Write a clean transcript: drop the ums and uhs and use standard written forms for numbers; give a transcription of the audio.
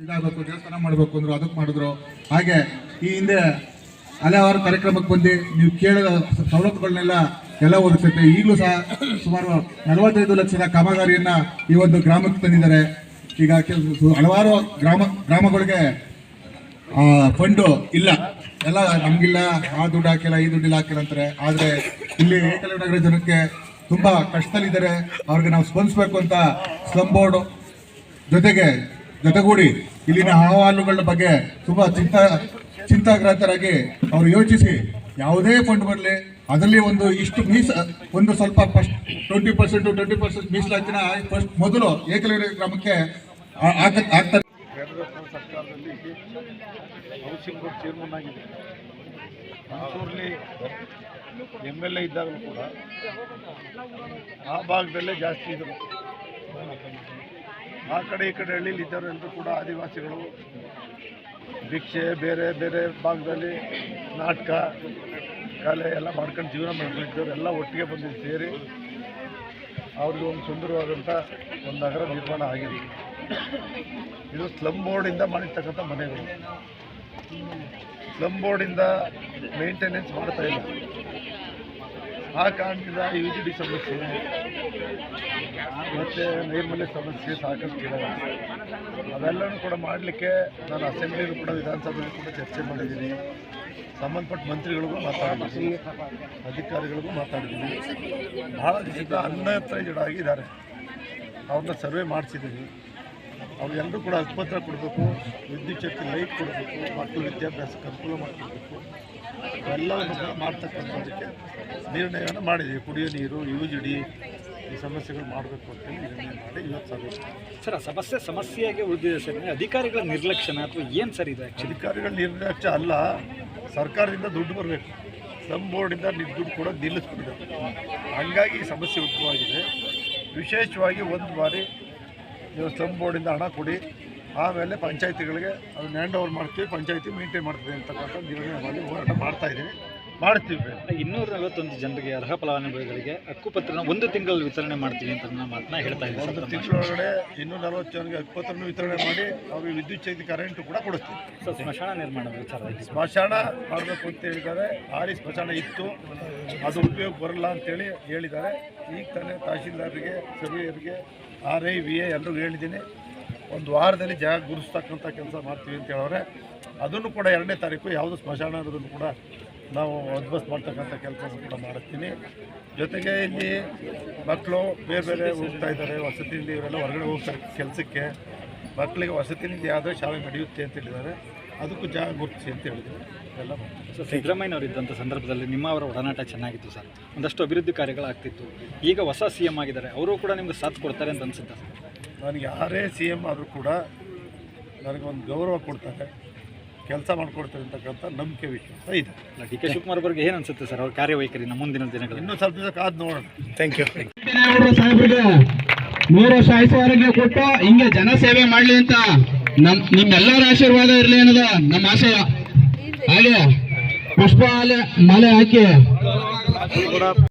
ಇದಾಗಬೇಕು, ದೇವಸ್ಥಾನ ಮಾಡಬೇಕು ಅಂದರು, ಅದಕ್ಕೆ ಮಾಡಿದ್ರು. ಹಾಗೆ ಈ ಹಿಂದೆ ಹಲವಾರು ಕಾರ್ಯಕ್ರಮಕ್ಕೆ ಬಂದು ನೀವು ಕೇಳಿದ ಸವಲತ್ತುಗಳನ್ನೆಲ್ಲ ಎಲ್ಲ ಒದಗಿಸುತ್ತೆ. ಈಗಲೂ ಸಹ ಸುಮಾರು 45 ಲಕ್ಷದ ಕಾಮಗಾರಿಯನ್ನು ಈ ಒಂದು ಗ್ರಾಮಕ್ಕೆ ತಂದಿದ್ದಾರೆ. ಈಗ ಹಲವಾರು ಗ್ರಾಮಗಳಿಗೆ ಫಂಡು ಇಲ್ಲ, ಎಲ್ಲ ನಮಗಿಲ್ಲ, ಆ ದುಡ್ಡು ಹಾಕಿಲ್ಲ, ಈ ದುಡ್ಡಿಲ್ಲ ಹಾಕಿಲ್ಲ ಅಂತಾರೆ. ಆದರೆ ಇಲ್ಲಿ ಏಕಲವ್ಯ ನಗರ ಜನಕ್ಕೆ ತುಂಬ ಕಷ್ಟದಲ್ಲಿದ್ದಾರೆ. ಅವ್ರಿಗೆ ನಾವು ಸ್ಪಂದಿಸಬೇಕು ಅಂತ ಸ್ಲಮ್ ಬೋರ್ಡ್ ಜೊತೆಗೂಡಿ ಇಲ್ಲಿನ ಅಹವಾಲುಗಳ ಬಗ್ಗೆ ತುಂಬ ಚಿಂತಾಗ್ರಾಂತರಾಗಿ ಅವರು ಯೋಚಿಸಿ ಯಾವುದೇ ಫಂಡ್ ಬರಲಿ ಅದರಲ್ಲಿ ಒಂದು ಸ್ವಲ್ಪ ಫಸ್ಟ್ 20% ಮೀಸಲಾತಿನ ಫಸ್ಟ್ ಮೊದಲು ಏಕಲವ್ಯ ಗ್ರಾಮಕ್ಕೆ ಆಗ್ತಾರೆ. ಸರ್ಕಾರದಲ್ಲಿ ಹೌಸಿಂಗ್ ಬೋರ್ಡ್ ಚೇರ್ಮನ್ ಆಗಿದೆ. ಮೈಸೂರಲ್ಲಿ MLA ಇದ್ದಾಗಲೂ ಕೂಡ ಆ ಭಾಗದಲ್ಲೇ ಜಾಸ್ತಿ ಇದ್ದರು. ಆ ಕಡೆ ಈ ಕಡೆ ಹಳ್ಳಿಲಿ ಇದ್ದವರೆಲ್ಲರೂ ಕೂಡ ಆದಿವಾಸಿಗಳು ಭಿಕ್ಷೆ ಬೇರೆ ಬೇರೆ ಭಾಗದಲ್ಲಿ ನಾಟಕ ಕಲೆ ಎಲ್ಲ ಮಾಡ್ಕೊಂಡು ಜೀವನ ಮಾಡ್ಕೊಂಡಿದ್ದವರು ಎಲ್ಲ ಒಟ್ಟಿಗೆ ಬಂದು ಸೇರಿ ಅವ್ರಿಗೆ ಒಂದು ಸುಂದರವಾದಂಥ ಒಂದು ನಗರ ನಿರ್ಮಾಣ ಆಗಿದೆ. ಇದು ಸ್ಲಮ್ ಬೋರ್ಡಿಂದ ಮಾಡಿರ್ತಕ್ಕಂಥ ಮನೆಗಳು. ಸ್ಲಮ್ ಬೋರ್ಡಿಂದ ಮೇಂಟೆನೆನ್ಸ್ ಮಾಡ್ತಾ ಇಲ್ಲ. ಆ ಕಾರಣದಿಂದ UGD ಸಮಸ್ಯೆ ಮತ್ತು ನೈರ್ಮಲ್ಯ ಸಮಸ್ಯೆ ಸಾಕಷ್ಟು ಇದೆ. ಅವೆಲ್ಲವೂ ಕೂಡ ಮಾಡಲಿಕ್ಕೆ ನಾನು ಅಸೆಂಬ್ಲಿಯಲ್ಲೂ ಕೂಡ ವಿಧಾನಸಭೆಯಲ್ಲೂ ಕೂಡ ಚರ್ಚೆ ಮಾಡಿದ್ದೀನಿ. ಸಂಬಂಧಪಟ್ಟ ಮಂತ್ರಿಗಳಿಗೂ ಮಾತಾಡಿದ್ದೀನಿ, ಅಧಿಕಾರಿಗಳಿಗೂ ಮಾತಾಡಿದ್ದೀನಿ. ಭಾಳ ದಿವಸದ ಅನ್ಎಂಪ್ಲಾಯ್ಡ್ ಆಗಿದ್ದಾರೆ. ಅವ್ರನ್ನ ಸರ್ವೆ ಮಾಡಿಸಿದ್ದೀನಿ. ಅವ್ರಿಗೆಲ್ಲರೂ ಕೂಡ ಹಕ್ಕುಪತ್ರ ಕೊಡಬೇಕು, ವಿದ್ಯುತ್ ಶಕ್ತಿ ಲೈಟ್ ಕೊಡಬೇಕು, ಮಕ್ಕಳು ವಿದ್ಯಾಭ್ಯಾಸಕ್ಕೆ ಅನುಕೂಲ ಮಾಡಿಕೊಡ್ಬೇಕು. ಎಲ್ಲವನ್ನು ಕೂಡ ಮಾಡ್ತಕ್ಕಂಥದ್ದಕ್ಕೆ ನಿರ್ಣಯವನ್ನು ಮಾಡಿದ್ದೀವಿ. ಕುಡಿಯೋ ನೀರು, UGD ಈ ಸಮಸ್ಯೆಗಳು ಮಾಡಬೇಕು ಅಂತೇಳಿ ನಿರ್ಣಯ ಮಾಡಿ ಇವತ್ತು ಸರ್ ಸಮಸ್ಯೆಯಾಗಿ ಉಳಿದಿದೆ ಸರ್. ಅಧಿಕಾರಿಗಳ ನಿರ್ಲಕ್ಷ್ಯನ ಅಥವಾ ಏನು ಸರ್ ಇದೆ? ಅಧಿಕಾರಿಗಳ ನಿರ್ಲಕ್ಷ್ಯ ಅಲ್ಲ, ಸರ್ಕಾರದಿಂದ ದುಡ್ಡು ಬರಬೇಕು. ಸ್ಲಮ್ ಬೋರ್ಡಿಂದ ದುಡ್ಡು ಕೂಡ ನಿಲ್ಲಿಸ್ಬಿಟ್ಟಿದೆ. ಹಾಗಾಗಿ ಈ ಸಮಸ್ಯೆ ಉದ್ಭವವಾಗಿದೆ. ವಿಶೇಷವಾಗಿ ಒಂದು ಬಾರಿ ನೀವು ಸ್ಲಮ್ ಬೋರ್ಡಿಂದ ಹಣ ಕೊಡಿ, ಆಮೇಲೆ ಪಂಚಾಯತಿಗಳಿಗೆ ಅದನ್ನ ಹ್ಯಾಂಡ್ ಓವರ್ ಮಾಡ್ತೀವಿ, ಪಂಚಾಯತಿ ಮೇಂಟೈನ್ ಮಾಡ್ತೀವಿ ಅಂತಕ್ಕಂಥ ನಿರ್ಣಯ ಮಾಡಿ ಹೋರಾಟ ಮಾಡ್ತಾಯಿದ್ದೀವಿ, ಮಾಡ್ತೀವಿ. 241 ಜನರಿಗೆ ಅರ್ಹ ಫಲಾನುಭವಿಗಳಿಗೆ ಹಕ್ಕುಪತ್ರನ 1 ತಿಂಗಳು ವಿತರಣೆ ಮಾಡ್ತೀವಿ ಅಂತ ಮಾತನ್ನ ಹೇಳ್ತಾ ಇದ್ದೀವಿ. 1 ತಿಂಗಳೊಳಗಡೆ 240 ಜನರಿಗೆ ಹಕ್ಕುಪತ್ರನ ವಿತರಣೆ ಮಾಡಿ ಅವ್ರಿಗೆ ವಿದ್ಯುತ್ ಶಕ್ತಿ ಕರೆಂಟು ಕೂಡ ಕೊಡಿಸ್ತೀವಿ. ಸೊ ಸ್ಮಶಾನ ನಿರ್ಮಾಣದ ವಿಚಾರದಲ್ಲಿ ಸ್ಮಶಾನ ಮಾಡಬೇಕು ಅಂತ ಹೇಳಿದ್ದಾರೆ. ಆರಿ ಸ್ಮಶಾನ ಇತ್ತು, ಅದು ಉಪಯೋಗ ಬರಲ್ಲ ಅಂತೇಳಿ ಹೇಳಿದ್ದಾರೆ. ಈಗ ತಾನೇ ತಹಶೀಲ್ದಾರ್ರಿಗೆ, ಸರ್ವೇಯರಿಗೆ, RI VA ಎಲ್ರಿಗೂ ಹೇಳಿದ್ದೀನಿ. ಒಂದು ವಾರದಲ್ಲಿ ಜಾಗ ಗುರುಸ್ತಕ್ಕಂಥ ಕೆಲಸ ಮಾಡ್ತೀವಿ ಅಂತ ಹೇಳೋರೆ. ಅದನ್ನು ಕೂಡ 2ನೇ ತಾರೀಕು ಯಾವುದು ಸ್ಮಶಾನ ಅನ್ನೋದನ್ನು ಕೂಡ ನಾವು ಅದ್ಭುತ ಮಾಡ್ತಕ್ಕಂಥ ಕೆಲಸ ಕೂಡ ಮಾಡ್ತೀನಿ. ಜೊತೆಗೆ ಇಲ್ಲಿ ಮಕ್ಕಳು ಬೇರೆ ಬೇರೆ ಹೋಗ್ತಾ ಇದ್ದಾರೆ, ವಸತಿಯಲ್ಲಿ ಇವರೆಲ್ಲ ಹೊರಗಡೆ ಹೋಗ್ತಾರೆ ಕೆಲಸಕ್ಕೆ. ಮಕ್ಕಳಿಗೆ ವಸತಿನಿಂದ ಯಾವುದೇ ಶಾಲೆ ನಡೆಯುತ್ತೆ ಅಂತ ಹೇಳಿದ್ದಾರೆ. ಅದಕ್ಕೂ ಜಾಗ ಗುರುತಿಸಿ ಅಂತ ಹೇಳಿದ್ರು. ಎಲ್ಲ ಸೊ ಸಿದ್ದರಾಮಯ್ಯನವರು ಇದ್ದಂಥ ಸಂದರ್ಭದಲ್ಲಿ ನಿಮ್ಮವರ ಒಡನಾಟ ಚೆನ್ನಾಗಿತ್ತು ಸರ್, ಒಂದಷ್ಟು ಅಭಿವೃದ್ಧಿ ಕಾರ್ಯಗಳಾಗ್ತಿತ್ತು. ಈಗ ಹೊಸ CM ಆಗಿದ್ದಾರೆ, ಅವರು ಕೂಡ ನಿಮ್ಗೆ ಸಾಥ್ ಕೊಡ್ತಾರೆ ಅಂತ ಅನಿಸುತ್ತೆ ಸರ್? ನನಗೆ ಯಾರೇ CM ಆದರೂ ಕೂಡ ನನಗೊಂದು ಗೌರವ ಕೊಡ್ತಾರೆ, ಕೆಲಸ ಮಾಡಿಕೊಡ್ತಾರೆ ಅಂತಕ್ಕಂಥ ನಂಬಿಕೆ ವಿಶ್ವಾಸ ಇದೆ. DK ಶಿವಕುಮಾರ್ ಅವರಿಗೆ ಏನು ಅನಿಸುತ್ತೆ ಸರ್ ಅವ್ರ ಕಾರ್ಯವೈಖರಿನ ಮುಂದಿನ ದಿನಗಳಲ್ಲಿ? ಇನ್ನೂ ಸ್ವಲ್ಪ ದಿವಸ ಕಾದು ನೋಡೋಣ. Thank you. ಸಾಹೇಬ್ರಿಗೆ 100 ವರ್ಷ ಆಯುಷ್ಯ ಕೊಟ್ಟು ಹಿಂಗೆ ಜನ ಸೇವೆ ಮಾಡಲಿ ಅಂತ ನಿಮ್ಮೆಲ್ಲರ ಆಶೀರ್ವಾದ ಇರಲಿ ಅನ್ನೋದು ನಮ್ಮ ಆಶಯ. ಹಾಗೆ ಪುಷ್ಪ ಮಾಲೆ ಹಾಕಿ